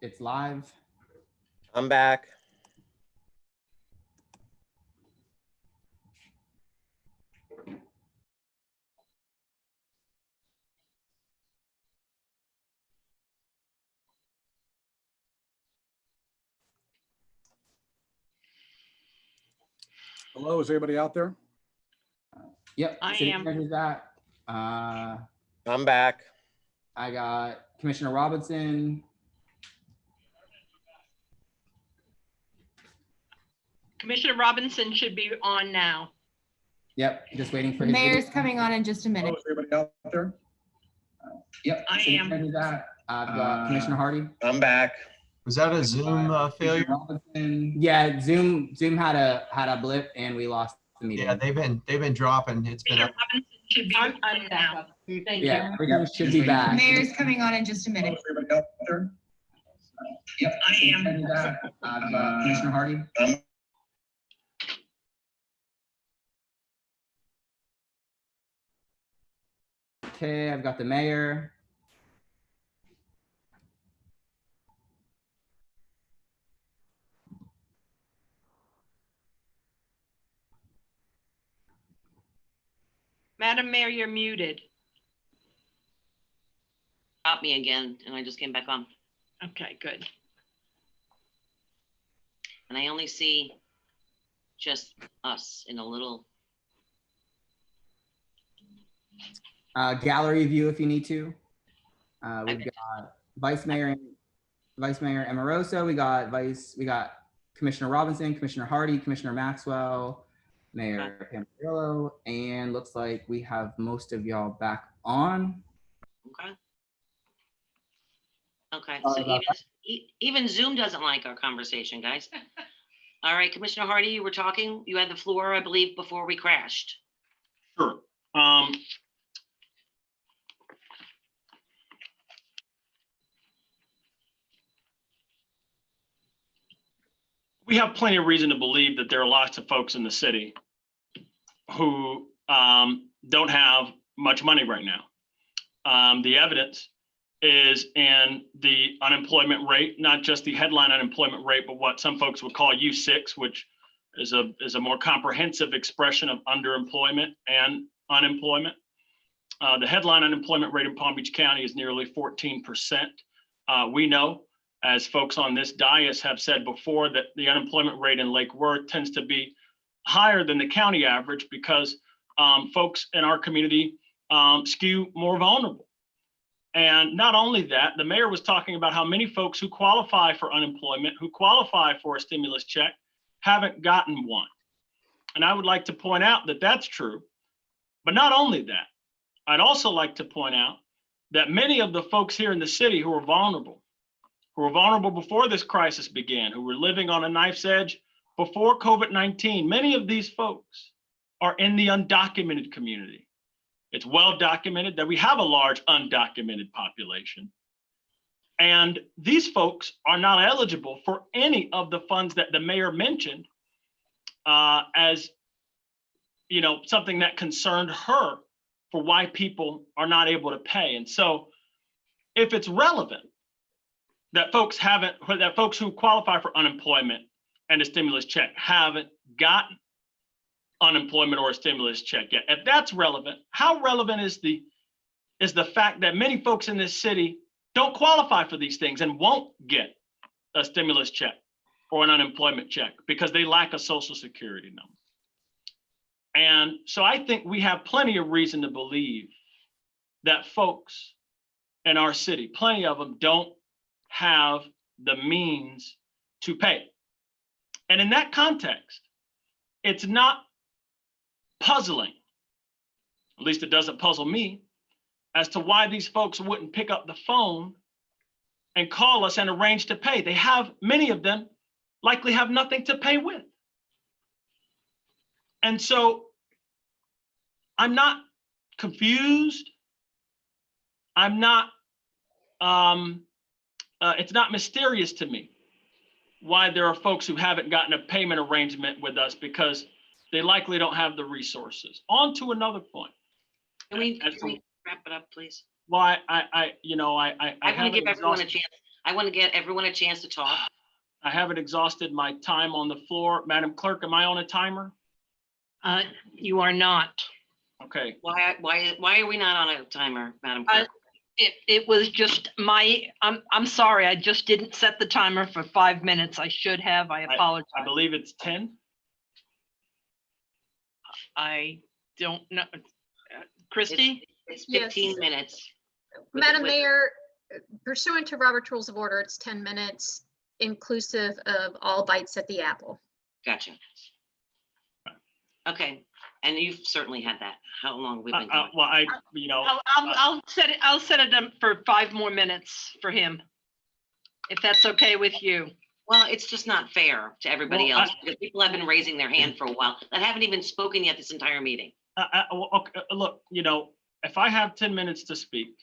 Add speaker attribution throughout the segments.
Speaker 1: It's live.
Speaker 2: I'm back.
Speaker 3: Hello, is anybody out there?
Speaker 1: Yep.
Speaker 4: I
Speaker 1: City
Speaker 4: am.
Speaker 1: Manager's back.
Speaker 2: I'm back.
Speaker 1: I got Commissioner Robinson.
Speaker 4: Commissioner Robinson should be on now.
Speaker 1: Yep. Just waiting for
Speaker 5: The
Speaker 1: his
Speaker 5: mayor's
Speaker 1: video.
Speaker 5: coming on in just a minute.
Speaker 3: Hello, is anybody out there?
Speaker 1: Yep.
Speaker 4: I
Speaker 1: City
Speaker 4: am.
Speaker 1: Manager's back. I've got Commissioner Hardy.
Speaker 2: I'm back.
Speaker 6: Was that a Zoom failure?
Speaker 1: Commissioner Robinson. Yeah, Zoom had a blip and we lost the meeting.
Speaker 6: Yeah, they've been dropping. It's been
Speaker 4: Commissioner
Speaker 6: up.
Speaker 4: Robinson should be on now. Thank
Speaker 1: Yeah,
Speaker 4: you.
Speaker 1: everything should be
Speaker 5: The
Speaker 1: back.
Speaker 5: mayor's coming on in just a
Speaker 3: Hello,
Speaker 5: minute.
Speaker 3: is anybody out there?
Speaker 1: Yep.
Speaker 4: I
Speaker 1: City
Speaker 4: am.
Speaker 1: Manager's back. I've got Commissioner Hardy. Okay, I've got the mayor.
Speaker 4: Madam Mayor, you're muted.
Speaker 7: Got me again, and I just came back on.
Speaker 4: Okay, good.
Speaker 7: And I only see just us in a little.
Speaker 1: Gallery view if you need to. We've got Vice Mayor Amoroso. We got Commissioner Robinson, Commissioner Hardy, Commissioner Maxwell, Mayor Pampirillo, and looks like we have most of y'all back on.
Speaker 7: Okay. Okay,
Speaker 1: Sorry
Speaker 7: so
Speaker 1: about
Speaker 7: even Zoom doesn't like our conversation, guys. All right, Commissioner Hardy, you were talking, you had the floor, I believe, before we crashed.
Speaker 8: Sure. We have plenty of reason to believe that there are lots of folks in the city who don't have much money right now. The evidence is in the unemployment rate, not just the headline unemployment rate, but what some folks would call U6, which is a more comprehensive expression of underemployment and unemployment. The headline unemployment rate in Palm Beach County is nearly 14%. We know, as folks on this dais have said before, that the unemployment rate in Lake Worth tends to be higher than the county average because folks in our community skew more vulnerable. And not only that, the mayor was talking about how many folks who qualify for unemployment, who qualify for a stimulus check, haven't gotten one. And I would like to point out that that's true. But not only that, I'd also like to point out that many of the folks here in the city who are vulnerable before this crisis began, who were living on a knife's edge before COVID-19, many of these folks are in the undocumented community. It's well documented that we have a large undocumented population. And these folks are not eligible for any of the funds that the mayor mentioned as, you know, something that concerned her for why people are not able to pay. And so if it's relevant that folks who qualify for unemployment and a stimulus check haven't gotten unemployment or a stimulus check yet, if that's relevant, how relevant is the fact that many folks in this city don't qualify for these things and won't get a stimulus check or an unemployment check because they lack a social security number? And so I think we have plenty of reason to believe that folks in our city, plenty of them, don't have the means to pay. And in that context, it's not puzzling, at least it doesn't puzzle me, as to why these folks wouldn't pick up the phone and call us and arrange to pay. They have, many of them likely have nothing to pay with. And so I'm not confused. I'm not, it's not mysterious to me why there are folks who haven't gotten a payment arrangement with us, because they likely don't have the resources. On to another point.
Speaker 7: Can we wrap it up, please?
Speaker 8: Well, I
Speaker 7: I'm gonna give everyone a chance. I want to get everyone a chance to talk.
Speaker 8: I haven't exhausted my time on the floor. Madam Clerk, am I on a timer?
Speaker 4: You are not.
Speaker 8: Okay,
Speaker 7: Why are we not on a timer, Madam Clerk?
Speaker 4: It was just I'm sorry, I just didn't set the timer for 5 minutes. I should have. I apologize.
Speaker 8: I believe it's 10.
Speaker 4: I don't know. Christie?
Speaker 7: It's
Speaker 5: Yes.
Speaker 7: 15 minutes.
Speaker 5: Madam
Speaker 7: with-
Speaker 5: Mayor, pursuant to Robert's Rules of Order, it's 10 minutes inclusive of all bites at the apple.
Speaker 7: Gotcha. Okay, and you've certainly had that. How long have we been going?
Speaker 8: Well,
Speaker 4: I'll set it up for 5 more minutes for him. If that's okay with you.
Speaker 7: Well, it's just not fair to everybody
Speaker 8: Well,
Speaker 7: else because people have been raising their hand for a while that haven't even spoken yet this entire meeting.
Speaker 8: okay, look, if I have 10 minutes to speak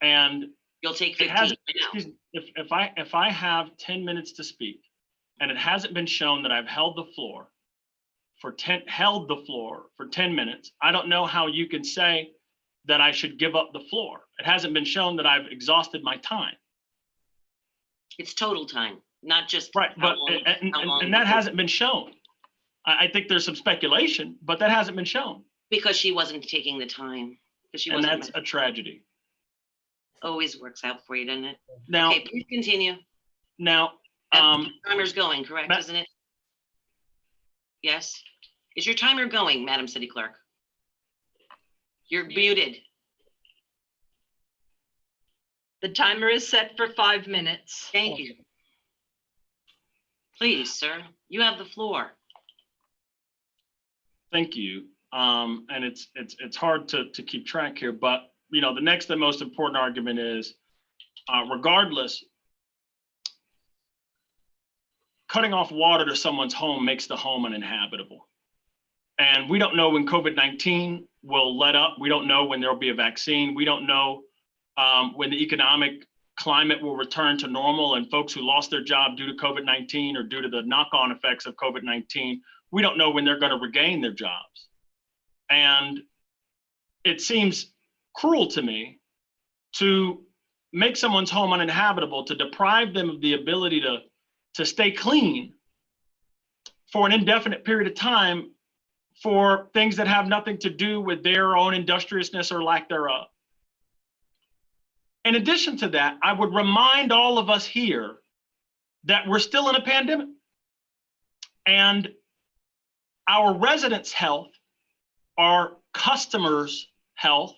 Speaker 8: and
Speaker 7: You'll take
Speaker 8: it
Speaker 7: 15
Speaker 8: hasn't,
Speaker 7: now.
Speaker 8: excuse me, if I have 10 minutes to speak and it hasn't been shown that I've held the floor for 10 minutes, I don't know how you can say that I should give up the floor. It hasn't been shown that I've exhausted my time.
Speaker 7: It's total time, not just.
Speaker 8: Right,
Speaker 7: how
Speaker 8: but,
Speaker 7: long- how long
Speaker 8: and that
Speaker 7: before-
Speaker 8: hasn't been shown. I think there's some speculation, but that hasn't been shown.
Speaker 7: Because she wasn't taking the time. Because she
Speaker 8: And
Speaker 7: wasn't.
Speaker 8: that's a tragedy.
Speaker 7: Always works out for you, doesn't it?
Speaker 8: Now,
Speaker 7: Okay, please continue.
Speaker 8: now,
Speaker 7: Timer's going, correct,
Speaker 8: Ma-
Speaker 7: isn't it? Yes? Is your timer going, Madam City Clerk? You're muted.
Speaker 4: The timer is set for 5 minutes.
Speaker 7: Thank you. Please, sir, you have the floor.
Speaker 8: thank you. And it's hard to keep track here, but the next and most important argument is, regardless, cutting off water to someone's home makes the home uninhabitable. And we don't know when COVID-19 will let up. We don't know when there'll be a vaccine. We don't know when the economic climate will return to normal and folks who lost their job due to COVID-19 or due to the knock-on effects of COVID-19, we don't know when they're going to regain their jobs. And it seems cruel to me to make someone's home uninhabitable, to deprive them of the ability to stay clean for an indefinite period of time for things that have nothing to do with their own industriousness or lack thereof. In addition to that, I would remind all of us here that we're still in a pandemic. And our residents' health, our customers' health,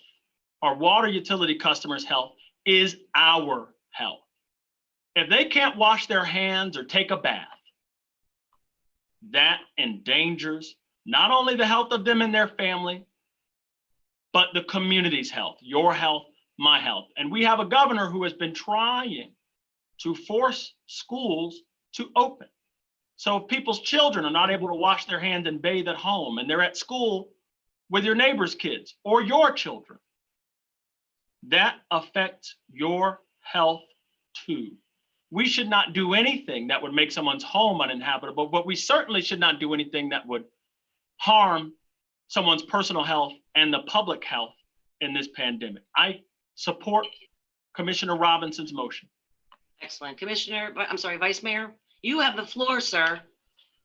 Speaker 8: our water utility customers' health is our health. If they can't wash their hands or take a bath, that endangers not only the health of them and their family, but the community's health, your health, my health. And we have a governor who has been trying to force schools to open. So if people's children are not able to wash their hands and bathe at home, and they're at school with your neighbor's kids or your children, that affects your health too. We should not do anything that would make someone's home uninhabitable, but we certainly should not do anything that would harm someone's personal health and the public health in this pandemic. I support Commissioner Robinson's motion.
Speaker 7: Excellent. Vice Mayor, you have the floor, sir.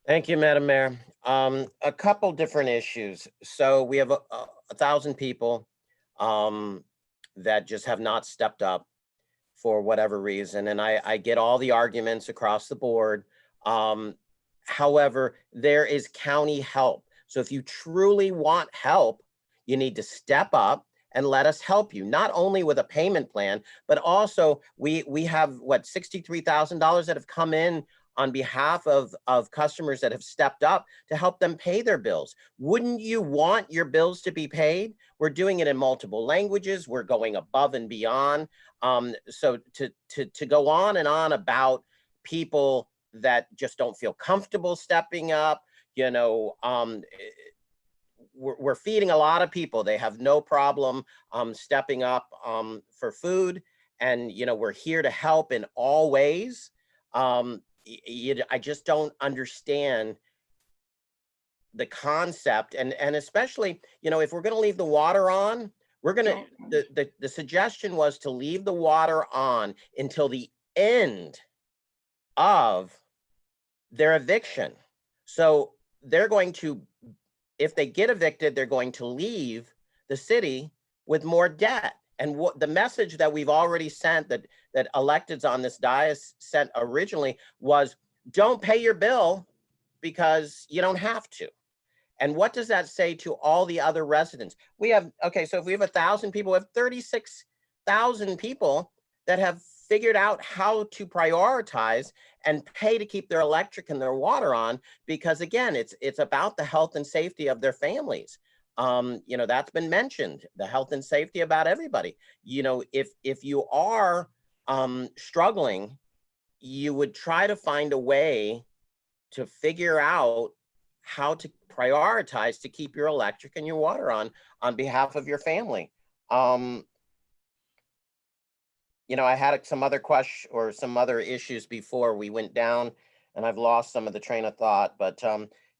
Speaker 2: Thank you, Madam Mayor. A couple different issues. So we have 1,000 people that just have not stepped up for whatever reason. And I get all the arguments across the board. However, there is county help. So if you truly want help, you need to step up and let us help you, not only with a payment plan, but also we have what, $63,000 that have come in on behalf of customers that have stepped up to help them pay their bills. Wouldn't you want your bills to be paid? We're doing it in multiple languages. We're going above and beyond. So to go on and on about people that just don't feel comfortable stepping up, we're feeding a lot of people. They have no problem stepping up for food. And, we're here to help in all ways. I just don't understand the concept. And especially, if we're going to leave the water on, we're going to, the suggestion was to leave the water on until the end of their eviction. So they're going to, if they get evicted, they're going to leave the city with more debt. And what the message that we've already sent, that electeds on this dais sent originally, was don't pay your bill because you don't have to. And what does that say to all the other residents? We have, okay, so if we have 1,000 people, we have 36,000 people that have figured out how to prioritize and pay to keep their electric and their water on, because again, it's about the health and safety of their families. You know, that's been mentioned, the health and safety about everybody. You know, if you are struggling, you would try to find a way to figure out how to prioritize to keep your electric and your water on behalf of your family. You know, I had some other question or some other issues before we went down, and I've lost some of the train of thought, but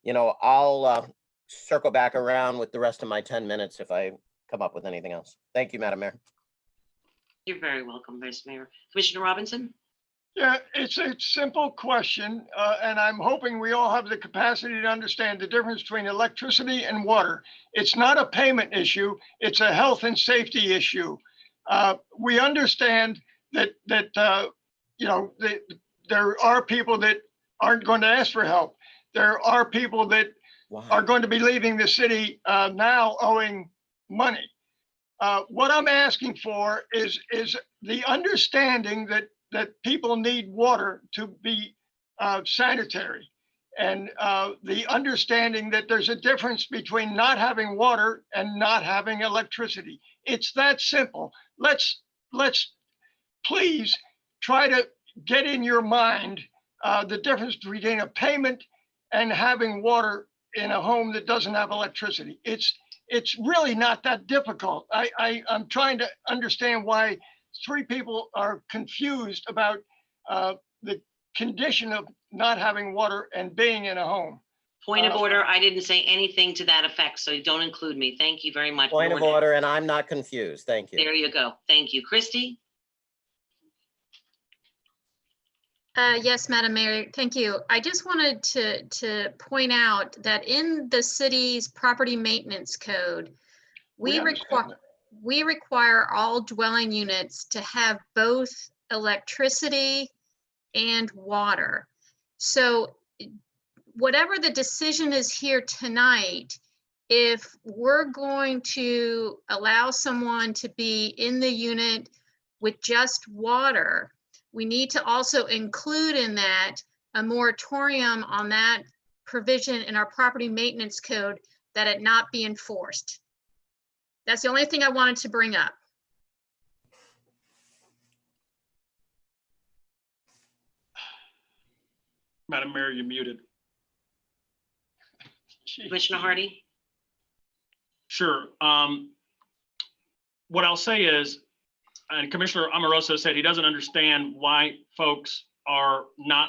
Speaker 2: you know, I'll circle back around with the rest of my 10 minutes if I come up with anything else. Thank you, Madam Mayor.
Speaker 7: You're very welcome, Vice Mayor. Commissioner Robinson?
Speaker 9: Yeah, it's a simple question, and I'm hoping we all have the capacity to understand the difference between electricity and water. It's not a payment issue, it's a health and safety issue. We understand that you know, there are people that aren't going to ask for help. There are people that are going to be leaving the city now owing money. What I'm asking for is the understanding that people need water to be sanitary, and the understanding that there's a difference between not having water and not having electricity. It's that simple. Let's please try to get in your mind the difference between a payment and having water in a home that doesn't have electricity. It's really not that difficult. I'm trying to understand why three people are confused about the condition of not having water and being in a home.
Speaker 7: Point of order, I didn't say anything to that effect, so don't include me. Thank you very much.
Speaker 2: Point of order, and I'm not confused. Thank you.
Speaker 7: There you go. Thank you. Christy?
Speaker 5: Yes, Madam Mayor, thank you. I just wanted to point out that in the city's property maintenance code, we require all dwelling units to have both electricity and water. So whatever the decision is here tonight, if we're going to allow someone to be in the unit with just water, we need to also include in that a moratorium on that provision in our property maintenance code, that it not be enforced. That's the only thing I wanted to bring up.
Speaker 8: Madam Mayor, you're muted.
Speaker 7: Commissioner Hardy?
Speaker 8: Sure. What I'll say is, and Commissioner Amoroso said he doesn't understand why folks are not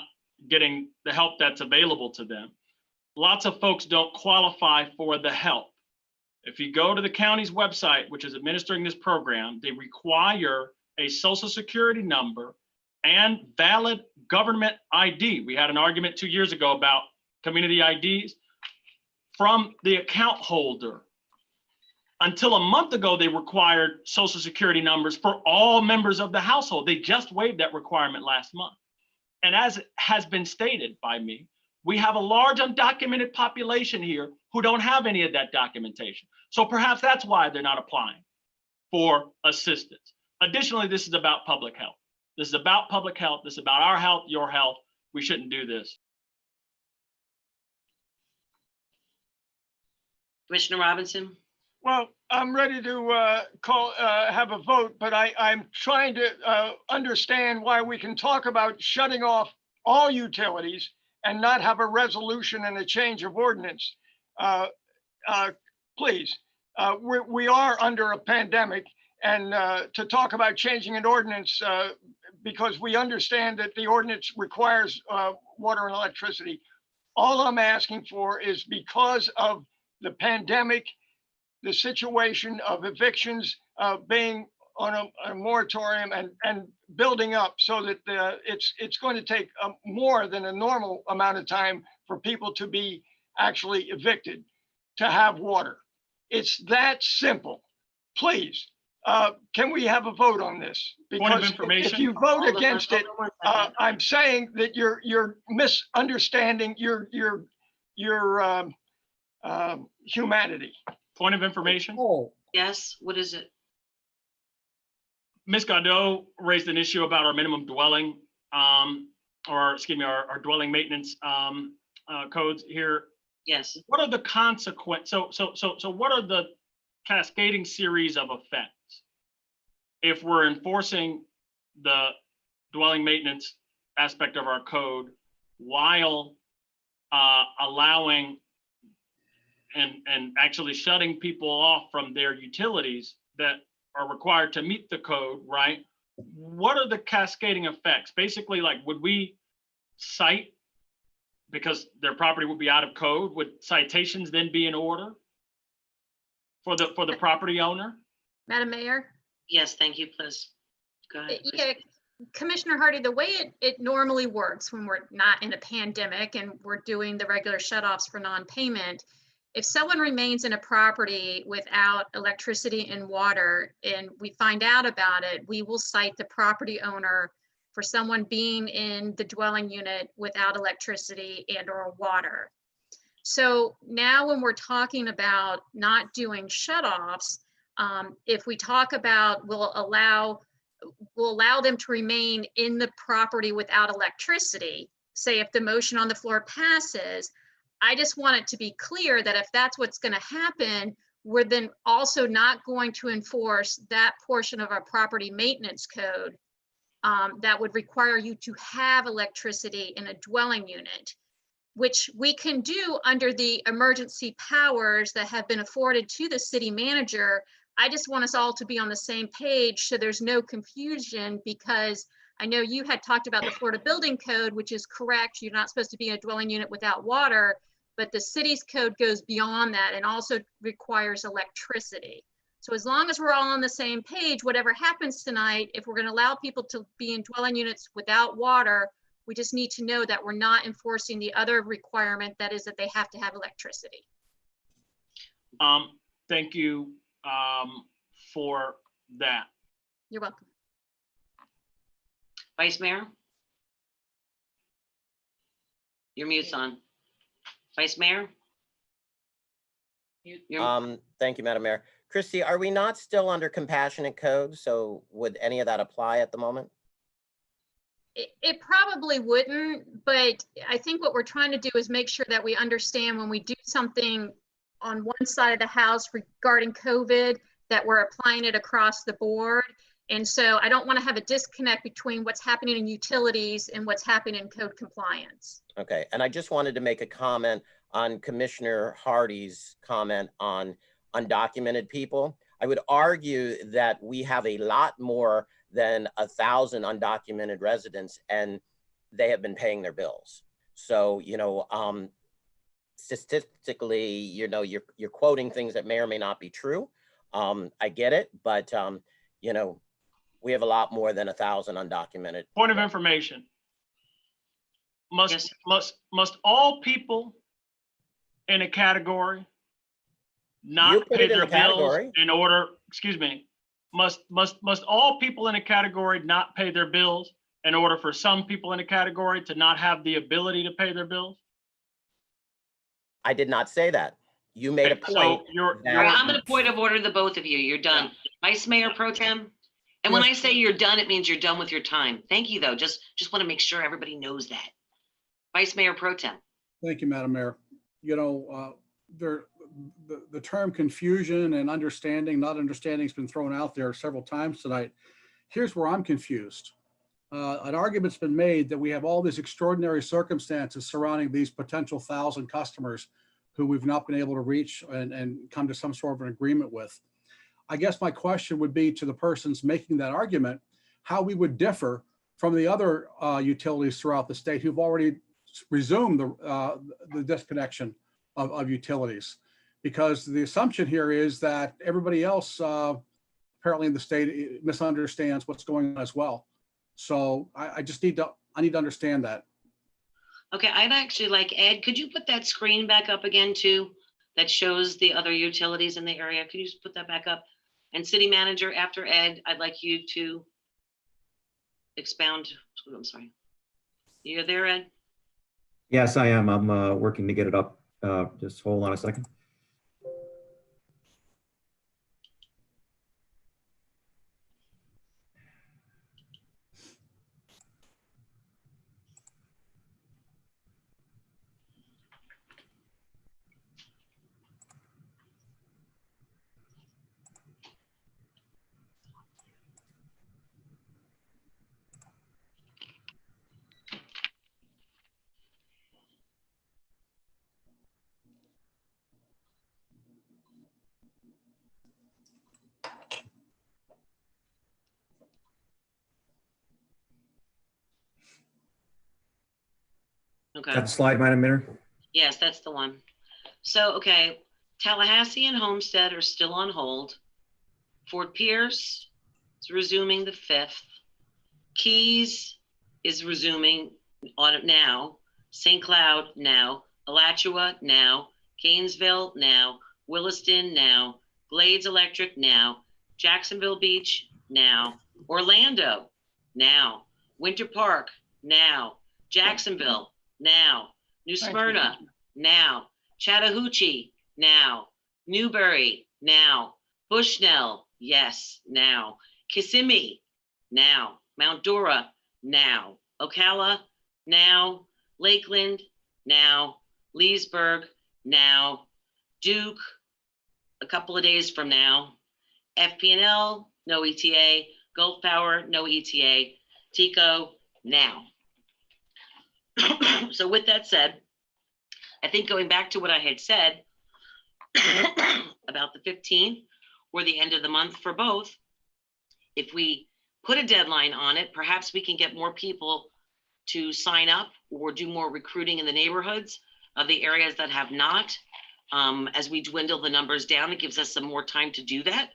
Speaker 8: getting the help that's available to them. Lots of folks don't qualify for the help. If you go to the county's website, which is administering this program, they require a social security number and valid government ID. We had an argument 2 years ago about community IDs from the account holder. Until a month ago, they required social security numbers for all members of the household. They just waived that requirement last month. And as has been stated by me, we have a large undocumented population here who don't have any of that documentation. So perhaps that's why they're not applying for assistance. Additionally, this is about public health. This is about public health. This is about our health, your health. We shouldn't do this.
Speaker 7: Commissioner Robinson?
Speaker 9: Well, I'm ready to have a vote, but I'm trying to understand why we can talk about shutting off all utilities and not have a resolution and a change of ordinance. Please, we are under a pandemic, and to talk about changing an ordinance because we understand that the ordinance requires water and electricity. All I'm asking for is, because of the pandemic, the situation of evictions being on a moratorium and building up so that it's going to take more than a normal amount of time for people to be actually evicted to have water. It's that simple. Please, can we have a vote on this?
Speaker 8: Point of
Speaker 9: Because
Speaker 8: information.
Speaker 9: if you vote against it, I'm saying that you're misunderstanding your humanity.
Speaker 8: Point of information.
Speaker 3: Oh,
Speaker 7: Yes, what is it?
Speaker 8: Ms. Godot raised an issue about our minimum dwelling, or excuse me, our dwelling maintenance codes here.
Speaker 7: Yes.
Speaker 8: What are the consequences? So what are the cascading series of effects if we're enforcing the dwelling maintenance aspect of our code while allowing and actually shutting people off from their utilities that are required to meet the code, right? What are the cascading effects? Basically, like, would we cite because their property would be out of code? Would citations then be in order for the property owner?
Speaker 5: Madam Mayor?
Speaker 7: Yes, thank you, please. Go ahead.
Speaker 5: Yeah, Commissioner Hardy, the way it normally works when we're not in a pandemic and we're doing the regular shutoffs for non-payment, if someone remains in a property without electricity and water and we find out about it, we will cite the property owner for someone being in the dwelling unit without electricity and or water. So now when we're talking about not doing shutoffs, if we talk about we'll allow them to remain in the property without electricity, say if the motion on the floor passes, I just want it to be clear that if that's what's going to happen, we're then also not going to enforce that portion of our property maintenance code that would require you to have electricity in a dwelling unit, which we can do under the emergency powers that have been afforded to the city manager. I just want us all to be on the same page so there's no confusion, because I know you had talked about the Florida Building Code, which is correct. You're not supposed to be in a dwelling unit without water, but the city's code goes beyond that and also requires electricity. So as long as we're all on the same page, whatever happens tonight, if we're going to allow people to be in dwelling units without water, we just need to know that we're not enforcing the other requirement, that is that they have to have electricity.
Speaker 8: Thank you for that.
Speaker 5: You're welcome.
Speaker 7: Vice Mayor? Your mute's on. Vice Mayor?
Speaker 2: Thank you, Madam Mayor. Christy, are we not still under compassionate code? So would any of that apply at the moment?
Speaker 5: It probably wouldn't, but I think what we're trying to do is make sure that we understand when we do something on one side of the house regarding COVID, that we're applying it across the board. And so I don't want to have a disconnect between what's happening in utilities and what's happening in code compliance.
Speaker 2: Okay, and I just wanted to make a comment on Commissioner Hardy's comment on undocumented people. I would argue that we have a lot more than 1,000 undocumented residents, and they have been paying their bills. So, you know, statistically, you know, you're quoting things that may or may not be true. I get it, but you know, we have a lot more than 1,000 undocumented.
Speaker 8: Point of information.
Speaker 7: Yes.
Speaker 8: Must all people in a category
Speaker 2: You
Speaker 8: not
Speaker 2: put
Speaker 8: pay
Speaker 2: it in
Speaker 8: their
Speaker 2: the
Speaker 8: bills
Speaker 2: category.
Speaker 8: in order, excuse me, must all people in a category not pay their bills in order for some people in a category to not have the ability to pay their bills?
Speaker 2: I did not say that. You made a
Speaker 8: So
Speaker 2: point.
Speaker 7: All
Speaker 2: that-
Speaker 7: right, I'm going to point of order the both of you. You're done. Vice Mayor Pro Tem? And when I say you're done, it means you're done with your time. Thank you, though. Just want to make sure everybody knows that. Vice Mayor Pro Tem.
Speaker 3: thank you, Madam Mayor. You know, the term confusion and understanding, not understanding has been thrown out there several times tonight. Here's where I'm confused. An argument's been made that we have all these extraordinary circumstances surrounding these potential 1,000 customers who we've not been able to reach and come to some sort of an agreement with. I guess my question would be to the persons making that argument, how we would differ from the other utilities throughout the state who've already resumed the disconnection of utilities. Because the assumption here is that everybody else apparently the state misunderstands what's going on as well. So I just need to understand that.
Speaker 7: Okay, I'd actually like, Ed, could you put that screen back up again too? That shows the other utilities in the area. Could you just put that back up? And city manager, after Ed, I'd like you to expound. I'm sorry. You're there, Ed?
Speaker 10: Yes, I am. I'm working to get it up. Just hold on a second.
Speaker 7: Okay.
Speaker 10: Got the slide, Madam Mayor?
Speaker 7: Yes, that's the one. So, okay, Tallahassee and Homestead are still on hold. Fort Pierce is resuming the 5th. Keys is resuming on it now. St. Cloud now. Alachua now. Gainesville now. Williston now. Glades Electric now. Jacksonville Beach now. Orlando now. Winter Park now. Jacksonville now. New
Speaker 9: Thank you.
Speaker 7: Smyrna now. Chattahoochee now. Newberry now. Bushnell, yes, now. Kissimmee now. Mount Dora now. Ocala now. Lakeland now. Leesburg now. Duke a couple of days from now. FPNL, no ETA. Gulf Power, no ETA. TECO now. So with that said, I think going back to what I had said about the 15th or the end of the month for both, if we put a deadline on it, perhaps we can get more people to sign up or do more recruiting in the neighborhoods of the areas that have not. As we dwindle the numbers down, it gives us some more time to do that.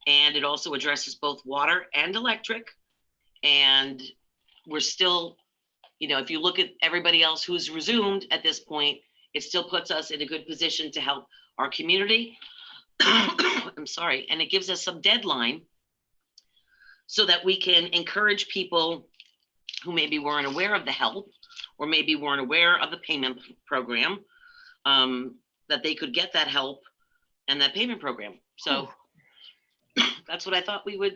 Speaker 7: And it also addresses both water and electric. And we're still, you know, if you look at everybody else who's resumed at this point, it still puts us in a good position to help our community. I'm sorry. And it gives us some deadline so that we can encourage people who maybe weren't aware of the help or maybe weren't aware of the payment program, that they could get that help and that payment program. So that's what I thought we would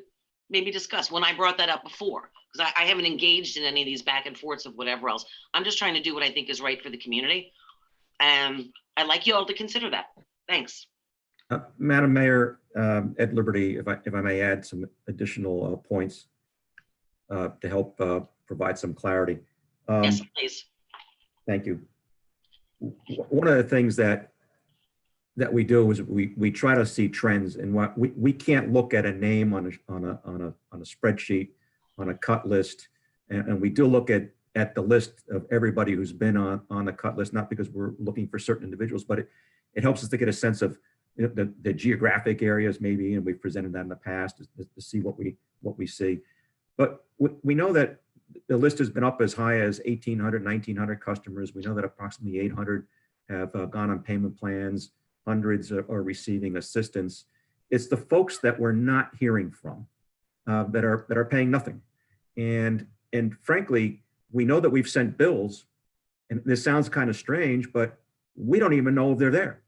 Speaker 7: maybe discuss when I brought that up before, because I haven't engaged in any of these back and forths of whatever else. I'm just trying to do what I think is right for the community. And I'd like you all to consider that. Thanks.
Speaker 10: Madam Mayor, at liberty, if I may add some additional points to help provide some clarity.
Speaker 7: Yes, please.
Speaker 10: Thank you. One of the things that we do is we try to see trends, and what we can't look at a name on a spreadsheet, on a cut list, and we do look at the list of everybody who's been on the cut list, not because we're looking for certain individuals, but it helps us to get a sense of, you know, the geographic areas maybe, and we've presented that in the past to see what we see. But we know that the list has been up as high as 1,800, 1,900 customers. We know that approximately 800 have gone on payment plans. Hundreds are receiving assistance. It's the folks that we're not hearing from that are paying nothing. And frankly, we know that we've sent bills, and this sounds kind of strange, but we don't even know if they're there,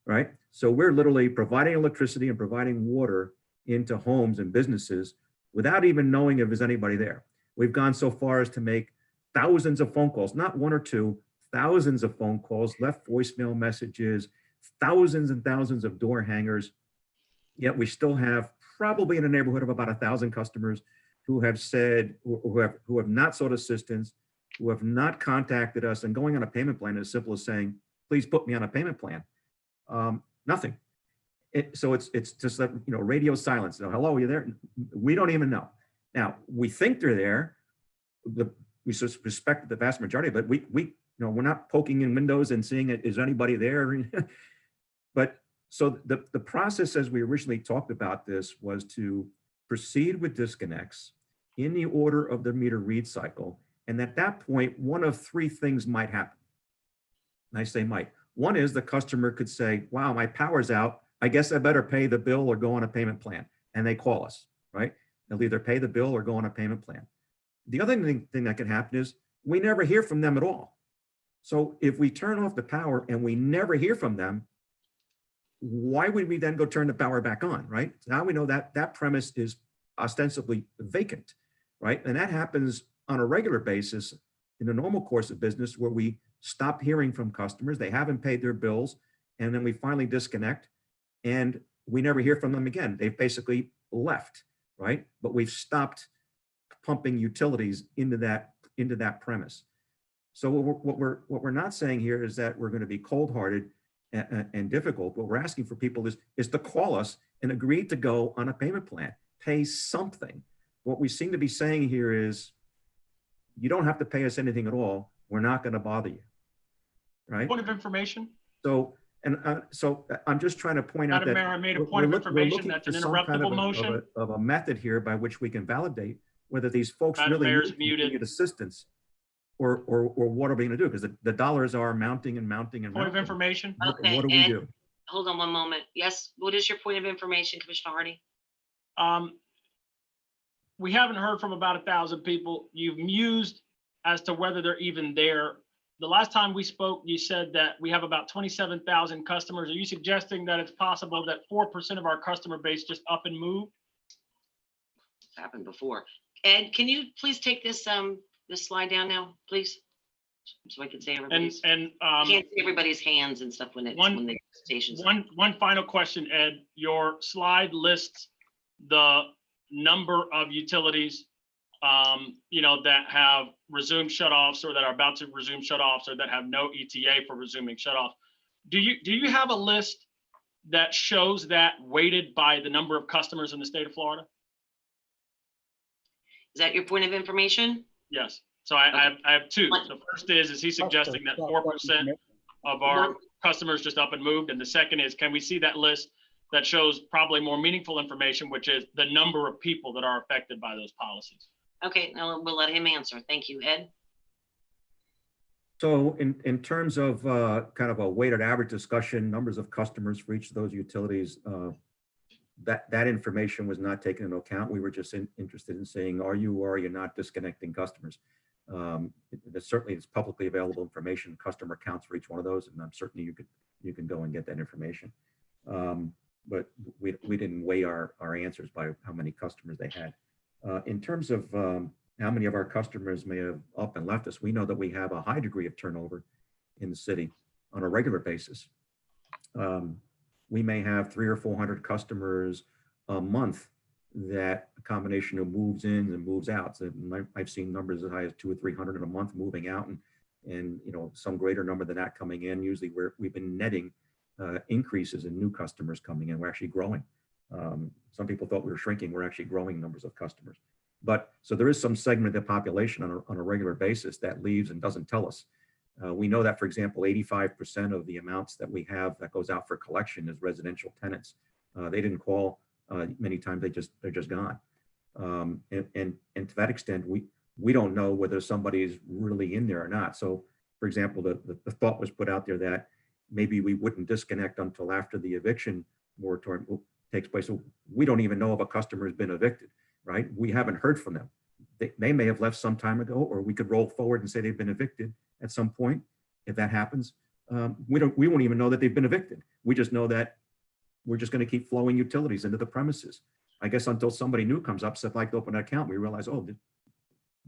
Speaker 10: right? So we're literally providing electricity and providing water into homes and businesses without even knowing if there's anybody there. We've gone so far as to make thousands of phone calls, not one or two, thousands of phone calls, left voicemail messages, thousands and thousands of door hangers. Yet we still have probably in a neighborhood of about 1,000 customers who have said, who have not sought assistance, who have not contacted us, and going on a payment plan as simple as saying, please put me on a payment plan. Nothing. So it's just that, you know, radio silence. So, hello, are you there? We don't even know. Now, we think they're there. We suspect the vast majority, but we you know, we're not poking in windows and seeing, is anybody there? But So the process as we originally talked about this was to proceed with disconnects in the order of the meter read cycle. And at that point, one of three things might happen. And I say might. One is the customer could say, wow, my power's out. I guess I better pay the bill or go on a payment plan. And they call us, right? They'll either pay the bill or go on a payment plan. The other thing that can happen is we never hear from them at all. So if we turn off the power and we never hear from them, why would we then go turn the power back on, right? Now we know that that premise is ostensibly vacant, right? And that happens on a regular basis in the normal course of business where we stop hearing from customers, they haven't paid their bills, and then we finally disconnect and we never hear from them again. They've basically left, right? But we've stopped pumping utilities into that premise. So what we're not saying here is that we're going to be cold-hearted and difficult. What we're asking for people is to call us and agree to go on a payment plan, pay something. What we seem to be saying here is, you don't have to pay us anything at all. We're not going to bother you, right?
Speaker 8: Point of information.
Speaker 10: So I'm just trying to point out
Speaker 8: Madam
Speaker 10: that
Speaker 8: Mayor, I made a point of information. That's an interruptible motion.
Speaker 10: Of a method here by which we can validate whether these folks
Speaker 8: Madam
Speaker 10: really
Speaker 8: Mayor's
Speaker 10: need
Speaker 8: muted.
Speaker 10: immediate assistance or what are we going to do? Because the dollars are mounting and mounting and
Speaker 8: Point of
Speaker 10: mounting.
Speaker 8: information.
Speaker 7: Okay,
Speaker 10: What do we
Speaker 7: Ed,
Speaker 10: do?
Speaker 7: hold on one moment. Yes, what is your point of information, Commissioner Hardy?
Speaker 8: We haven't heard from about 1,000 people. You've mused as to whether they're even there. The last time we spoke, you said that we have about 27,000 customers. Are you suggesting that it's possible that 4% of our customer base just up and moved?
Speaker 7: It's happened before. Ed, can you please take this this slide down now, please? So I can see everybody's.
Speaker 8: And
Speaker 7: I can't see everybody's hands and stuff when it's when the stations.
Speaker 8: one final question, Ed. Your slide lists the number of utilities that have resumed shutoffs or that are about to resume shutoffs or that have no ETA for resuming shutoff. Do you have a list that shows that weighted by the number of customers in the state of Florida?
Speaker 7: Is that your point of information?
Speaker 8: Yes. So I have two. The first is he suggesting that 4% of our customers just up and moved? And the second is, can we see that list that shows probably more meaningful information, which is the number of people that are affected by those policies?
Speaker 7: Okay, now we'll let him answer. Thank you, Ed.
Speaker 10: So in terms of kind of a weighted average discussion, numbers of customers for each of those utilities, that information was not taken into account. We were just interested in saying, are you or are you not disconnecting customers? Certainly it's publicly available information, customer counts for each one of those, and I'm certain you can go and get that information. But we didn't weigh our answers by how many customers they had. In terms of how many of our customers may have up and left us, we know that we have a high degree of turnover in the city on a regular basis. We may have 300 or 400 customers a month that a combination of moves in and moves out. So I've seen numbers as high as 200 or 300 in a month moving out, and some greater number than that coming in. Usually we've been netting increases in new customers coming in. We're actually growing. Some people thought we were shrinking. We're actually growing numbers of customers. But so there is some segment of the population on a regular basis that leaves and doesn't tell us. We know that, for example, 85% of the amounts that we have that goes out for collection is residential tenants. They didn't call many times. They're just gone. And to that extent, we don't know whether somebody is really in there or not. So, for example, the thought was put out there that maybe we wouldn't disconnect until after the eviction moratorium takes place. So we don't even know if a customer has been evicted, right? We haven't heard from them. They may have left some time ago, or we could roll forward and say they've been evicted at some point. If that happens, we won't even know that they've been evicted. We just know that we're just going to keep flowing utilities into the premises. I guess until somebody new comes up, said, I'd like to open an account, we realize, oh,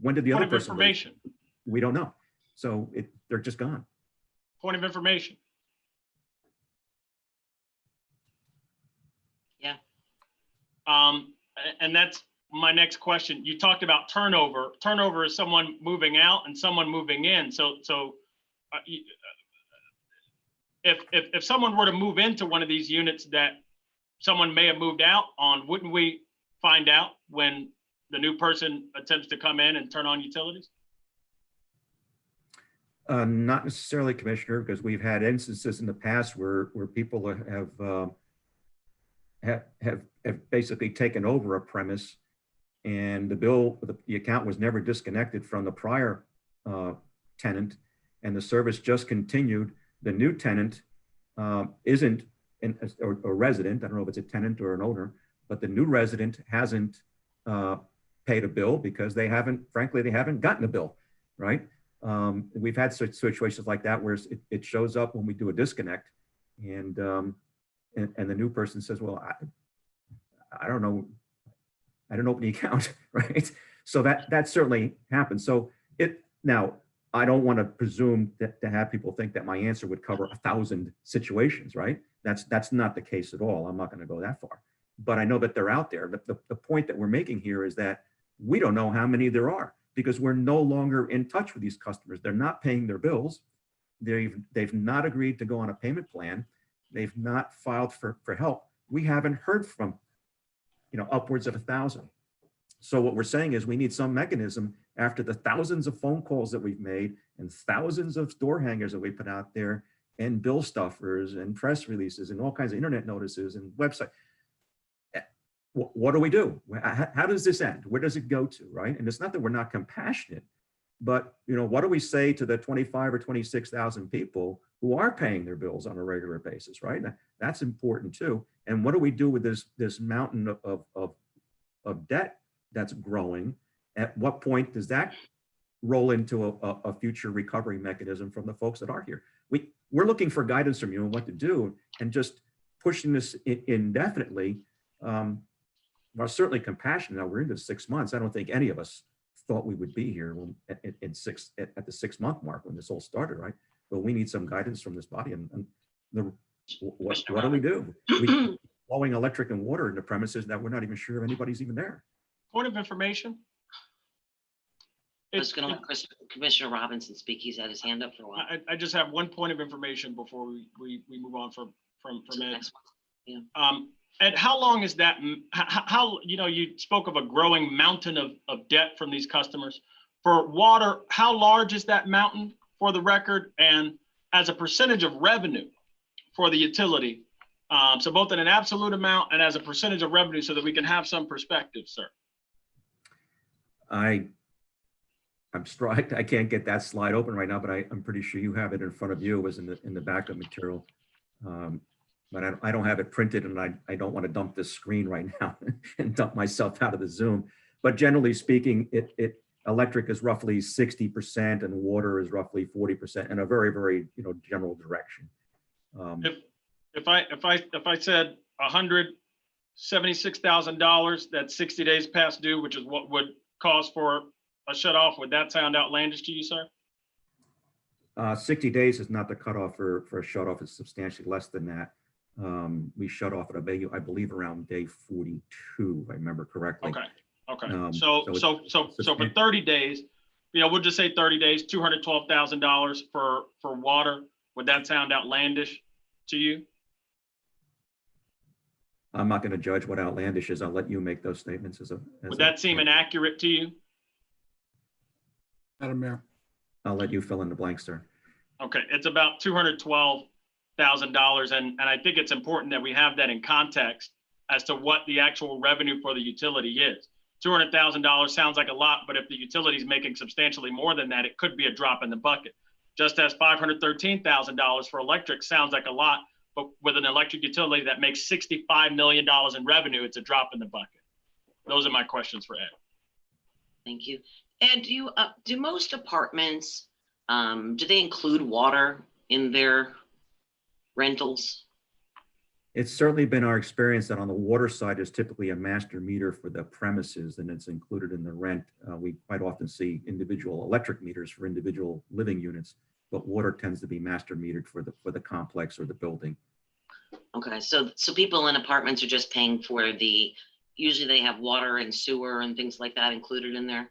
Speaker 10: when did the other person leave?
Speaker 8: Information.
Speaker 10: We don't know. So they're just gone.
Speaker 8: Point of information.
Speaker 7: Yeah.
Speaker 8: And that's my next question. You talked about turnover. Turnover is someone moving out and someone moving in. So if someone were to move into one of these units that someone may have moved out on, wouldn't we find out when the new person attempts to come in and turn on utilities?
Speaker 10: Not necessarily, Commissioner, because we've had instances in the past where people have basically taken over a premise, and the account was never disconnected from the prior tenant, and the service just continued. The new tenant isn't a resident. I don't know if it's a tenant or an owner, but the new resident hasn't paid a bill because frankly, they haven't gotten a bill, right? We've had such situations like that where it shows up when we do a disconnect, and the new person says, well, I don't know, I didn't open the account, right? So that certainly happens. So now, I don't want to presume to have people think that my answer would cover 1,000 situations, right? That's not the case at all. I'm not going to go that far, but I know that they're out there. The point that we're making here is that we don't know how many there are, because we're no longer in touch with these customers. They're not paying their bills. They've not agreed to go on a payment plan. They've not filed for help. We haven't heard from, upwards of 1,000. So what we're saying is we need some mechanism after the thousands of phone calls that we've made and thousands of door hangers that we put out there and bill stuffers and press releases and all kinds of internet notices and website. What do we do? How does this end? Where does it go to, right? And it's not that we're not compassionate, but what do we say to the 25 or 26,000 people who are paying their bills on a regular basis, right? That's important too. And what do we do with this mountain of debt that's growing? At what point does that roll into a future recovery mechanism from the folks that are here? We're looking for guidance from you on what to do, and just pushing this indefinitely. We're certainly compassionate. Now we're into 6 months. I don't think any of us thought we would be here at the 6 month mark when this all started, right? But we need some guidance from this body. What do we do? We blowing electric and water into premises that we're not even sure if anybody's even there.
Speaker 8: Point of information.
Speaker 7: I was going to let Commissioner Robinson speak. He's had his hand up for a while.
Speaker 8: I just have one point of information before we move on from Ed.
Speaker 7: Next one. Yeah.
Speaker 8: Ed, how long is that? How you spoke of a growing mountain of debt from these customers. For water, how large is that mountain, for the record, and as a percentage of revenue for the utility? So both in an absolute amount and as a percentage of revenue, so that we can have some perspective, sir.
Speaker 10: I'm striked. I can't get that slide open right now, but I'm pretty sure you have it in front of you. It was in the backup material. But I don't have it printed, and I don't want to dump this screen right now and dump myself out of the Zoom. But generally speaking, electric is roughly 60% and water is roughly 40% in a very, very general direction.
Speaker 8: If I said $176,000, that's 60 days past due, which is what would cause for a shut off, would that sound outlandish to you, sir?
Speaker 10: 60 days is not the cutoff for a shut off. It's substantially less than that. We shut off at I believe around day 42, if I remember correctly.
Speaker 8: Okay.
Speaker 10: So
Speaker 8: for 30 days, we'll just say 30 days, $212,000 for water. Would that sound outlandish to you?
Speaker 10: I'm not going to judge what outlandish is. I'll let you make those statements
Speaker 8: Would that seem inaccurate to you?
Speaker 3: Madam Mayor.
Speaker 10: I'll let you fill in the blanks, sir.
Speaker 8: Okay, it's about $212,000, and I think it's important that we have that in context as to what the actual revenue for the utility is. $200,000 sounds like a lot, but if the utility is making substantially more than that, it could be a drop in the bucket. Just as $513,000 for electric sounds like a lot, but with an electric utility that makes $65 million in revenue, it's a drop in the bucket. Those are my questions for Ed.
Speaker 7: Thank you. Ed, do most apartments, do they include water in their rentals?
Speaker 10: It's certainly been our experience that on the water side, there's typically a master meter for the premises, and it's included in the rent. We quite often see individual electric meters for individual living units, but water tends to be master metered for the complex or the building.
Speaker 7: Okay, so people in apartments are just paying for usually they have water and sewer and things like that included in their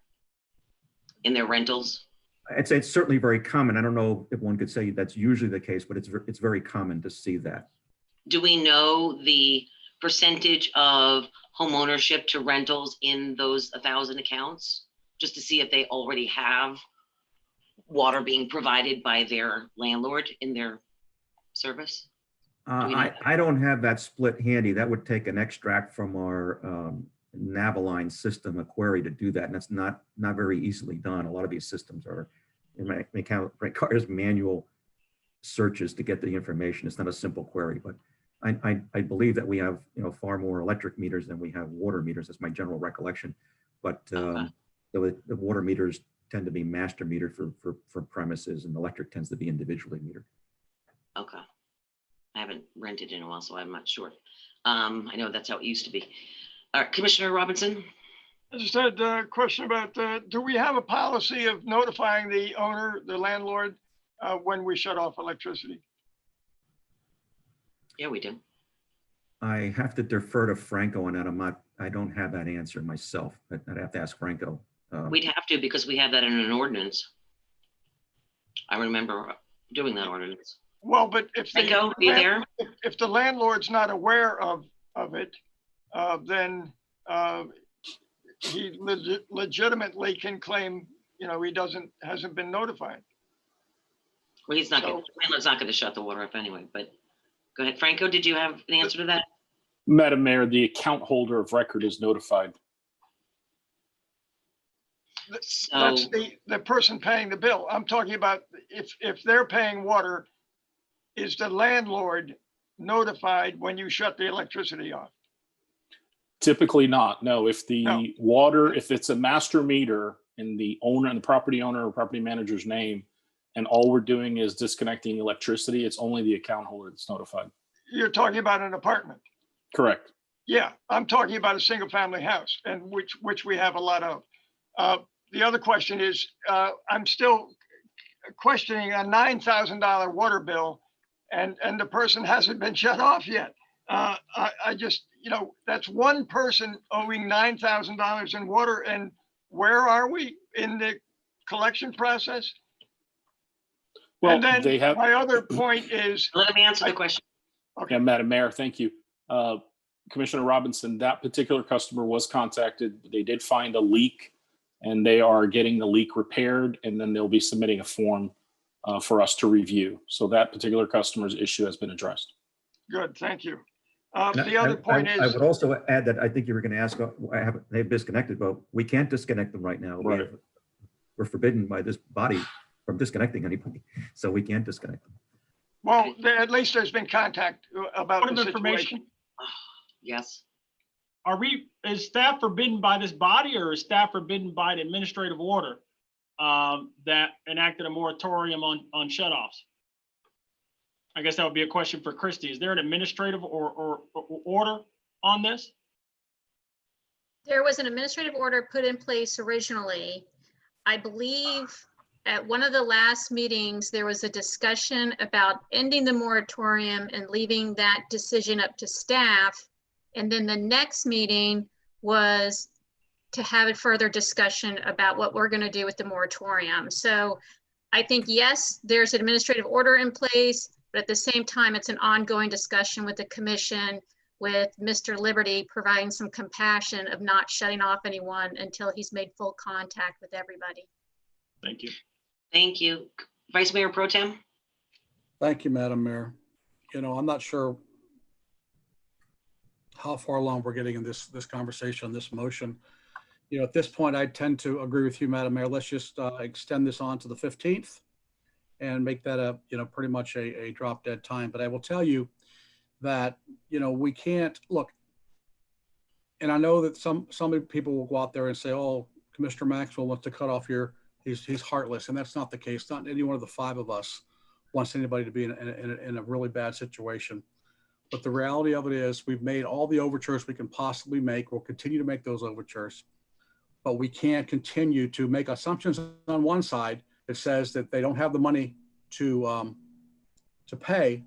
Speaker 7: rentals?
Speaker 10: I'd say it's certainly very common. I don't know if one could say that's usually the case, but it's very common to see that.
Speaker 7: Do we know the percentage of home ownership to rentals in those 1,000 accounts, just to see if they already have water being provided by their landlord in their service? Do we know that?
Speaker 10: I don't have that split handy. That would take an extract from our Navaline system, a query to do that. And that's not very easily done. A lot of these systems are, it requires manual searches to get the information. It's not a simple query, but I believe that we have, far more electric meters than we have water meters. That's my general recollection. But
Speaker 7: Okay.
Speaker 10: the water meters tend to be master metered for premises, and electric tends to be individually metered.
Speaker 7: Okay. I haven't rented in a while, so I'm not sure. I know that's how it used to be. All right, Commissioner Robinson?
Speaker 9: I just had a question about, do we have a policy of notifying the owner, the landlord, when we shut off electricity?
Speaker 7: Yeah, we do.
Speaker 10: I have to defer to Franco on that. I don't have that answer myself. I'd have to ask Franco.
Speaker 7: We'd have to, because we have that in an ordinance. I remember doing that ordinance.
Speaker 9: Well, but if
Speaker 7: Franco, are you there?
Speaker 9: if the landlord's not aware of it, then he legitimately can claim, he hasn't been notified.
Speaker 7: Well, he's not,
Speaker 9: So-
Speaker 7: landlord's not gonna shut the water up anyway, but go ahead. Franco, did you have an answer to that?
Speaker 11: Madam Mayor, the account holder of record is notified.
Speaker 9: That's
Speaker 7: So-
Speaker 9: the person paying the bill. I'm talking about if they're paying water, is the landlord notified when you shut the electricity off?
Speaker 11: Typically not. No, if the
Speaker 9: No.
Speaker 11: water, if it's a master meter in the owner and the property owner or property manager's name, and all we're doing is disconnecting electricity, it's only the account holder that's notified.
Speaker 9: You're talking about an apartment.
Speaker 11: Correct.
Speaker 9: Yeah, I'm talking about a single family house, and which we have a lot of. The other question is, I'm still questioning a $9,000 water bill, and the person hasn't been shut off yet. I just, that's one person owing $9,000 in water, and where are we in the collection process?
Speaker 11: Well,
Speaker 9: And then
Speaker 11: they have,
Speaker 9: my other point is,
Speaker 7: Let me answer the question.
Speaker 11: yeah, Madam Mayor, thank you. Commissioner Robinson, that particular customer was contacted. They did find a leak, and they are getting the leak repaired, and then they'll be submitting a form for us to review. So that particular customer's issue has been addressed.
Speaker 9: good, thank you.
Speaker 10: And
Speaker 9: The other point
Speaker 10: I
Speaker 9: is,
Speaker 10: would also add that I think you were going to ask, they've disconnected, but we can't disconnect them right now.
Speaker 11: Right.
Speaker 10: We're forbidden by this body from disconnecting anybody, so we can't disconnect them.
Speaker 9: well, at least there's been contact about
Speaker 8: Point
Speaker 9: the
Speaker 8: of information.
Speaker 9: situation.
Speaker 7: Yes.
Speaker 8: Is staff forbidden by this body, or is staff forbidden by an administrative order that enacted a moratorium on shutoffs? I guess that would be a question for Christie. Is there an administrative or order on this?
Speaker 5: There was an administrative order put in place originally. I believe at one of the last meetings, there was a discussion about ending the moratorium and leaving that decision up to staff. And then the next meeting was to have a further discussion about what we're going to do with the moratorium. So I think, yes, there's an administrative order in place, but at the same time, it's an ongoing discussion with the commission, with Mr. Liberty providing some compassion of not shutting off anyone until he's made full contact with everybody.
Speaker 8: Thank you.
Speaker 7: Thank you. Vice Mayor Pro Tem?
Speaker 3: Thank you, Madam Mayor. I'm not sure how far along we're getting in this conversation, this motion. At this point, I tend to agree with you, Madam Mayor. Let's just extend this on to the 15th and make that pretty much a drop dead time. But I will tell you that, we can't look. And I know that some people will go out there and say, oh, Commissioner Maxwell wants to cut off he's heartless. And that's not the case. Not any one of the five of us wants anybody to be in a really bad situation. But the reality of it is we've made all the overtures we can possibly make. We'll continue to make those overtures, but we can't continue to make assumptions on one side that says that they don't have the money to pay.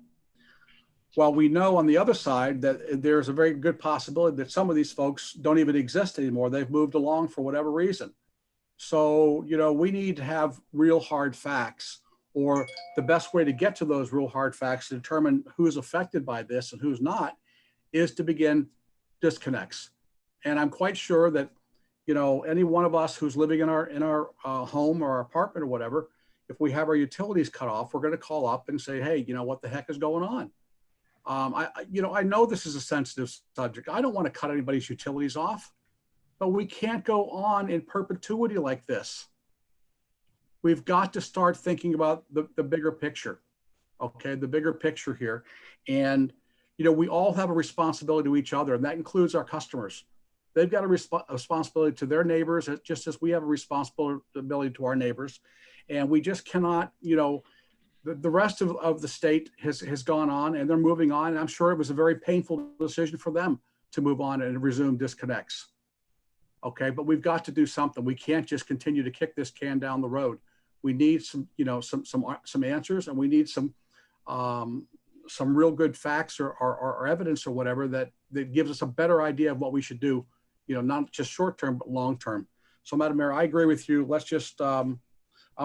Speaker 3: While we know on the other side that there's a very good possibility that some of these folks don't even exist anymore. They've moved along for whatever reason. So, we need to have real hard facts, or the best way to get to those real hard facts to determine who's affected by this and who's not is to begin disconnects. And I'm quite sure that, any one of us who's living in our home or our apartment or whatever, if we have our utilities cut off, we're going to call up and say, hey, you know, what the heck is going on? I know this is a sensitive subject. I don't want to cut anybody's utilities off, but we can't go on in perpetuity like this. We've got to start thinking about the bigger picture. Okay, the bigger picture here. And, you know, we all have a responsibility to each other, and that includes our customers. They've got a responsibility to their neighbors, just as we have a responsibility to our neighbors. And we just cannot, you know, the rest of the state has gone on and they're moving on. And I'm sure it was a very painful decision for them to move on and resume disconnects. Okay, but we've got to do something. We can't just continue to kick this can down the road. We need some, you know, some answers, and we need some real good facts or evidence or whatever that gives us a better idea of what we should do, you know, not just short term, but long term. So, Madam Mayor, I agree with you. Let's just, I'm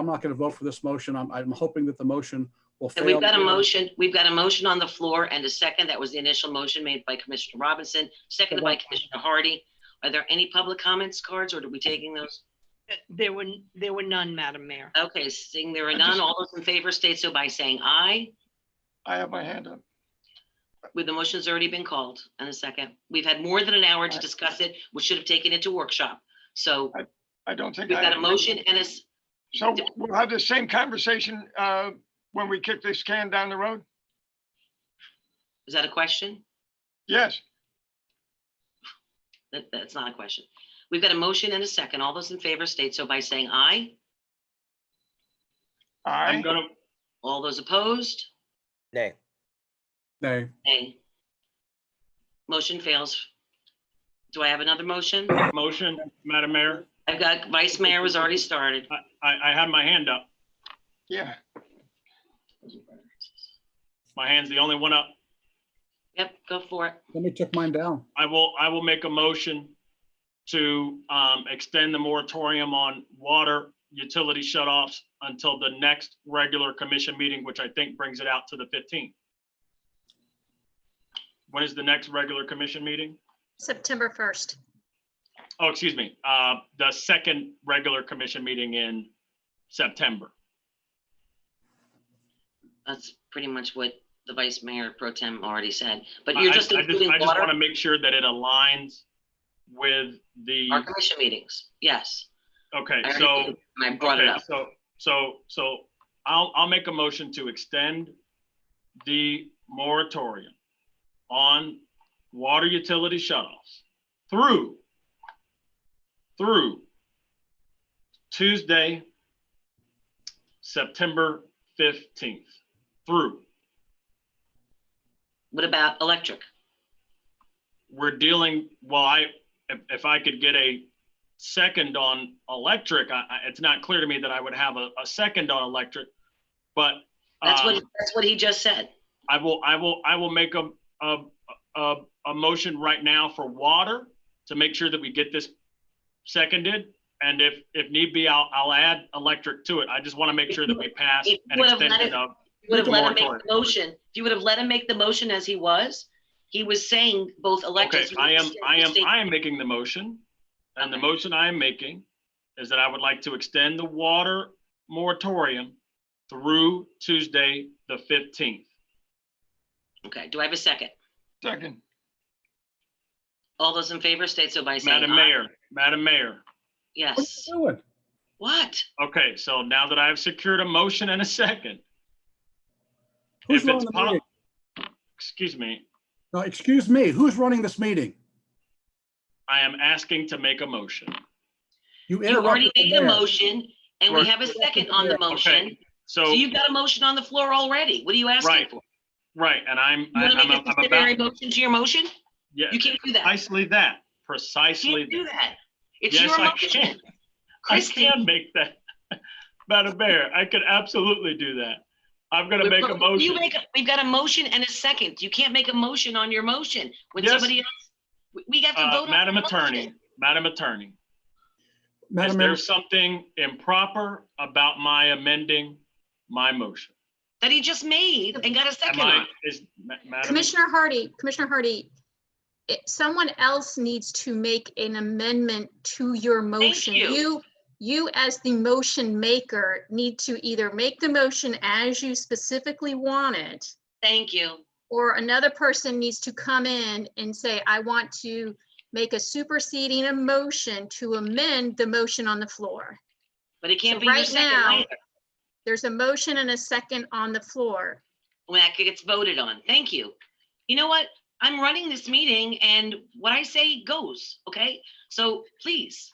Speaker 3: not going to vote for this motion. I'm hoping that the motion will fail.
Speaker 7: And we've got a motion. We've got a motion on the floor and a second. That was the initial motion made by Commissioner Robinson, seconded by Commissioner Hardy. Are there any public comments cards, or are we taking those?
Speaker 4: There were none, Madam Mayor.
Speaker 7: Okay, seeing there are none, all those in favor state so by saying aye.
Speaker 9: I have my hand up.
Speaker 7: With the motion's already been called and a second. We've had more than an hour to discuss it. We should have taken it to workshop. So
Speaker 9: I don't think
Speaker 7: we've got a motion and a.
Speaker 9: So we'll have the same conversation when we kick this can down the road?
Speaker 7: Is that a question?
Speaker 9: Yes.
Speaker 7: That's not a question. We've got a motion and a second. All those in favor state so by saying aye.
Speaker 9: Aye.
Speaker 7: All those opposed?
Speaker 2: Nay.
Speaker 3: Nay.
Speaker 7: Nay. Motion fails. Do I have another motion?
Speaker 8: Motion, Madam Mayor.
Speaker 7: I've got Vice Mayor was already started.
Speaker 8: I had my hand up.
Speaker 9: Yeah.
Speaker 8: My hand's the only one up.
Speaker 7: Yep, go for it.
Speaker 3: Somebody took mine down.
Speaker 8: I will make a motion to extend the moratorium on water utility shutoffs until the next regular commission meeting, which I think brings it out to the 15th. When is the next regular commission meeting?
Speaker 5: September 1st.
Speaker 8: Oh, excuse me. The second regular commission meeting in September.
Speaker 7: That's pretty much what the Vice Mayor Pro Tem already said, but you're just
Speaker 8: I
Speaker 7: including
Speaker 8: just
Speaker 7: water.
Speaker 8: want to make sure that it aligns with the.
Speaker 7: Our commission meetings, yes.
Speaker 8: Okay,
Speaker 7: I already
Speaker 8: so.
Speaker 7: did, and I brought it
Speaker 8: Okay,
Speaker 7: up.
Speaker 8: So I'll make a motion to extend the moratorium on water utility shutoffs through Tuesday, September 15th, through.
Speaker 7: What about electric?
Speaker 8: We're dealing, well, if I could get a second on electric, it's not clear to me that I would have a second on electric, but
Speaker 7: That's what he just said.
Speaker 8: I will make a motion right now for water to make sure that we get this seconded. And if need be, I'll add electric to it. I just want to make sure that we pass an extension of.
Speaker 7: You would have let him make
Speaker 8: moratorium.
Speaker 7: the motion. If you would have let him make the motion as he was saying both electric.
Speaker 8: Okay, I am making the motion, and the motion I am making is that I would like to extend the water moratorium through Tuesday, the 15th.
Speaker 7: Okay, do I have a second?
Speaker 9: Second.
Speaker 7: All those in favor state so by saying
Speaker 8: Madam
Speaker 7: aye.
Speaker 8: Mayor.
Speaker 7: Yes.
Speaker 3: What are you doing?
Speaker 7: What?
Speaker 8: Okay, so now that I've secured a motion and a second,
Speaker 3: Who's
Speaker 8: if
Speaker 3: running
Speaker 8: it's
Speaker 3: the meeting?
Speaker 8: excuse me,
Speaker 3: No, excuse me, who's running this meeting?
Speaker 8: I am asking to make a motion.
Speaker 7: You already
Speaker 3: interrupted the
Speaker 7: made a
Speaker 3: mayor.
Speaker 7: motion and we have a second on the motion.
Speaker 8: Okay,
Speaker 7: So
Speaker 8: so,
Speaker 7: you've got a motion on the floor already. What are you asking
Speaker 8: Right.
Speaker 7: for?
Speaker 8: right, and
Speaker 7: You want to make a
Speaker 8: I'm
Speaker 7: subsidiary
Speaker 8: about,
Speaker 7: motion to your motion?
Speaker 8: yeah,
Speaker 7: You can't do that.
Speaker 8: precisely that,
Speaker 7: You
Speaker 8: precisely
Speaker 7: can't do
Speaker 8: that.
Speaker 7: that. It's
Speaker 8: Yes,
Speaker 7: your
Speaker 8: I
Speaker 7: motion.
Speaker 8: can. I
Speaker 7: Christie.
Speaker 8: can make that. Madam Mayor, I could absolutely do that. I'm gonna make a
Speaker 7: You
Speaker 8: motion.
Speaker 7: we've got a motion and a second. You can't make a motion on your motion when
Speaker 8: Yes.
Speaker 7: somebody else, we have to vote on.
Speaker 8: Madam
Speaker 7: the
Speaker 8: Attorney,
Speaker 7: motion.
Speaker 8: is
Speaker 3: Madam Mayor,
Speaker 8: there something improper about my amending my motion?
Speaker 7: That he just made and got a
Speaker 8: Am
Speaker 7: second
Speaker 8: I,
Speaker 7: on.
Speaker 8: Madam?
Speaker 5: Commissioner Hardy, someone else needs to make an amendment to your motion.
Speaker 7: you.
Speaker 5: you as the motion maker need to either make the motion as you specifically want it,
Speaker 7: Thank you.
Speaker 5: or another person needs to come in and say, I want to make a superseding a motion to amend the motion on the floor.
Speaker 7: But it can't
Speaker 5: So
Speaker 7: be your
Speaker 5: right
Speaker 7: second
Speaker 5: now-
Speaker 7: either.
Speaker 5: There's a motion and a second on the floor.
Speaker 7: When that gets voted on. Thank you. You know what? I'm running this meeting and what I say goes, okay? So please,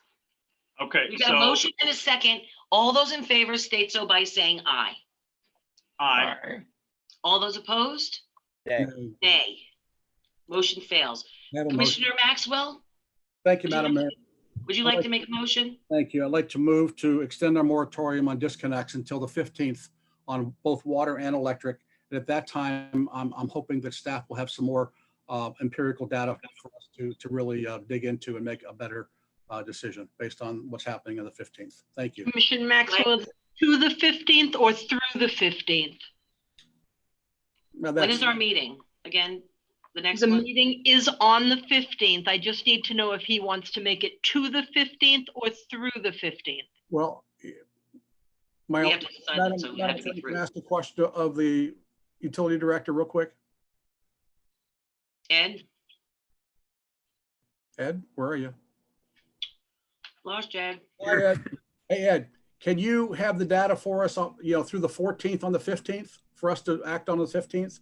Speaker 8: Okay,
Speaker 7: we got a
Speaker 8: so
Speaker 7: motion and a second. All those in favor state so by saying aye.
Speaker 8: I,
Speaker 7: All those opposed?
Speaker 2: Okay.
Speaker 7: Nay. Motion fails.
Speaker 3: Have a motion.
Speaker 7: Commissioner Maxwell,
Speaker 3: Thank you,
Speaker 7: would you
Speaker 3: Madam
Speaker 7: like-
Speaker 3: Mayor.
Speaker 7: would you like to make a motion?
Speaker 3: Thank you. I'd like to move to extend our moratorium on disconnects until the 15th on both water and electric. And at that time, I'm hoping that staff will have some more empirical data for us to really dig into and make a better decision based on what's happening on the 15th. Thank you.
Speaker 4: Commissioner Maxwell, to the 15th or through the 15th?
Speaker 3: Now,
Speaker 7: When
Speaker 3: that's-
Speaker 7: is our meeting? Again, the next
Speaker 4: The
Speaker 7: one?
Speaker 4: meeting is on the 15th. I just need to know if he wants to make it to the 15th or through the 15th.
Speaker 3: Well,
Speaker 7: We
Speaker 3: my,
Speaker 7: have to decide
Speaker 3: Madam,
Speaker 7: that, so we have to
Speaker 3: Madam,
Speaker 7: be
Speaker 3: can I
Speaker 7: through.
Speaker 3: ask a question of the utility director real quick?
Speaker 7: Ed,
Speaker 3: Ed, where are you?
Speaker 7: lost Ed.
Speaker 3: Hi, Ed. Hey, Ed, can you have the data for us, through the 14th on the 15th for us to act on the 15th?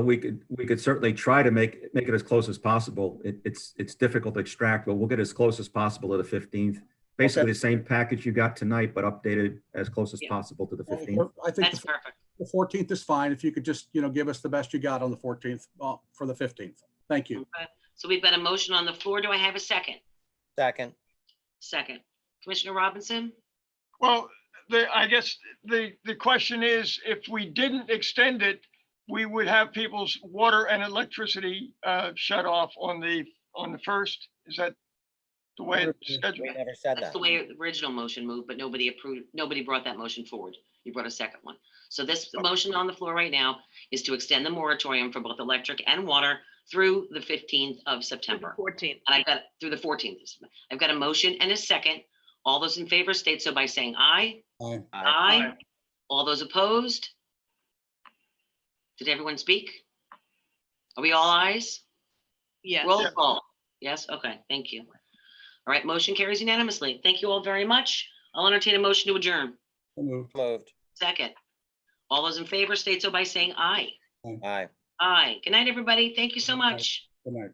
Speaker 10: We could certainly try to make it as close as possible. It's difficult to extract, but we'll get as close as possible to the 15th. Basically the same package you got tonight, but updated as close as
Speaker 7: Yeah.
Speaker 10: possible to the 15th.
Speaker 3: I think
Speaker 7: That's perfect.
Speaker 3: the 14th is fine. If you could just, give us the best you got on the 14th for the 15th. Thank you.
Speaker 7: Okay. So we've got a motion on the floor. Do I have a second?
Speaker 2: Second.
Speaker 7: Second. Commissioner Robinson?
Speaker 9: Well, I guess the question is, if we didn't extend it, we would have people's water and electricity shut off on the 1st. Is that the way it's
Speaker 2: We
Speaker 9: scheduled?
Speaker 2: never said
Speaker 7: That's
Speaker 2: that.
Speaker 7: the way the original motion moved, but nobody approved, nobody brought that motion forward. You brought a second one. So this motion on the floor right now is to extend the moratorium for both electric and water through the 15th of September.
Speaker 4: 14th.
Speaker 7: And I've got through the 14th. I've got a motion and a second. All those in favor state so by saying aye.
Speaker 3: Aye.
Speaker 7: Aye. All those opposed? Did everyone speak? Are we all ayes?
Speaker 4: Yes.
Speaker 7: Roll call. Yes, okay, thank you. All right, motion carries unanimously. Thank you all very much. I'll entertain a motion to adjourn.
Speaker 3: So moved.
Speaker 2: Moved.
Speaker 7: Second. All those in favor state so by saying aye.
Speaker 2: Aye.
Speaker 7: Aye. Good night, everybody. Thank you so much.
Speaker 3: Good night.